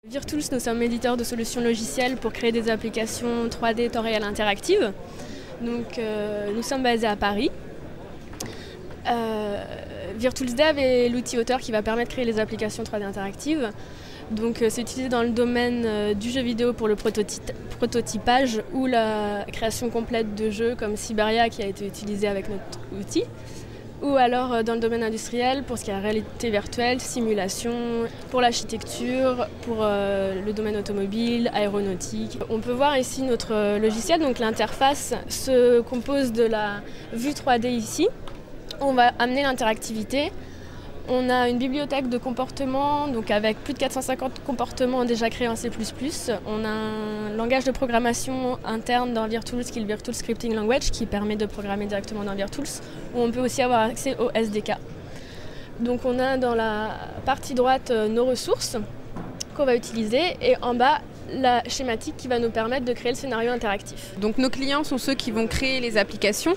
Virtools, nous sommes éditeurs de solutions logicielles pour créer des applications 3D temps réel interactives. Donc, nous sommes basés à Paris. Virtools Dev est l'outil auteur qui va permettre de créer les applications 3D interactives. Donc, c'est utilisé dans le domaine du jeu vidéo pour le prototypage ou la création complète de jeux comme Syberia qui a été utilisé avec notre outil. Ou alors dans le domaine industriel pour ce qui est réalité virtuelle, simulation, pour l'architecture, pour le domaine automobile, aéronautique. On peut voir ici notre logiciel, donc l'interface se compose de la vue 3D ici. On va amener l'interactivité. On a une bibliothèque de comportements, donc avec plus de 450 comportements déjà créés en C++. On a un langage de programmation interne dans Virtools qui est le Virtools Scripting Language qui permet de programmer directement dans Virtools, où on peut aussi avoir accès au SDK. Donc on a dans la partie droite nos ressources qu'on va utiliser et en bas la schématique qui va nous permettre de créer le scénario interactif. Donc nos clients sont ceux qui vont créer les applications,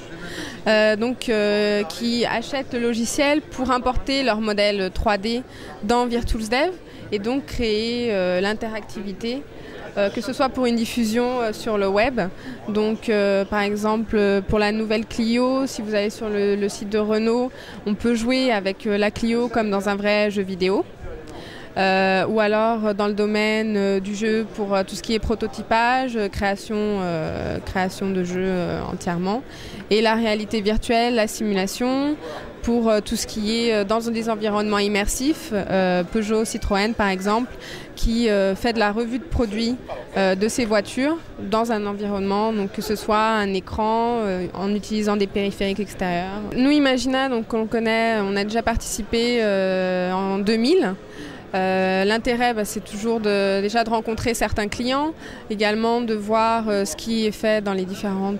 qui achètent le logiciel pour importer leur modèle 3D dans Virtools Dev et donc créer l'interactivité, que ce soit pour une diffusion sur le web. Donc par exemple pour la nouvelle Clio, si vous allez sur le site de Renault, on peut jouer avec la Clio comme dans un vrai jeu vidéo. Ou alors dans le domaine du jeu pour tout ce qui est prototypage, création de jeux entièrement. Et la réalité virtuelle, la simulation, pour tout ce qui est dans des environnements immersifs, Peugeot, Citroën par exemple, qui fait de la revue de produits de ces voitures dans un environnement, donc que ce soit un écran, en utilisant des périphériques extérieurs. Nous, Imagina, donc, on connaît, on a déjà participé en 2000. L'intérêt, c'est toujours déjà de rencontrer certains clients, également de voir ce qui est fait dans les différents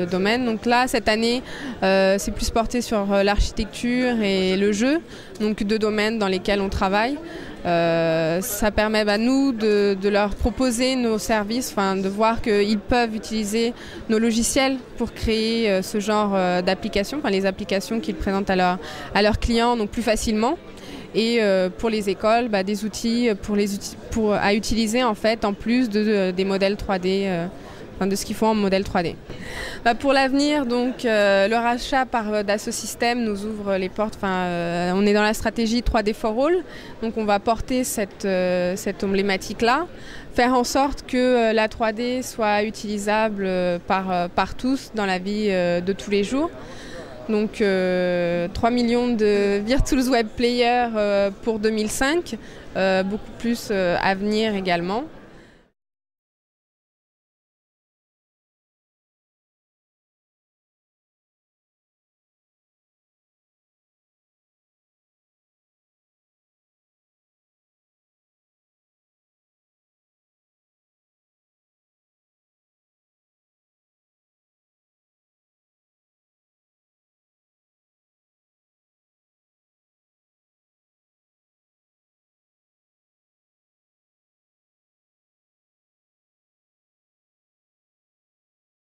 domaines. Donc là, cette année, c'est plus porté sur l'architecture et le jeu, donc deux domaines dans lesquels on travaille. Ça permet nous de leur proposer nos services, de voir qu'ils peuvent utiliser nos logiciels pour créer ce genre d'applications, les applications qu'ils présentent à leurs clients donc plus facilement. Et pour les écoles, des outils à utiliser en fait en plus des modèles 3D, de ce qu'ils font en modèle 3D. Pour l'avenir, donc le rachat par Dassault Systèmes nous ouvre les portes. On est dans la stratégie 3D for All, donc on va porter cette emblématique-là, faire en sorte que la 3D soit utilisable par tous dans la vie de tous les jours. Donc 3 millions de Virtools Web Players pour 2005, beaucoup plus à venir également.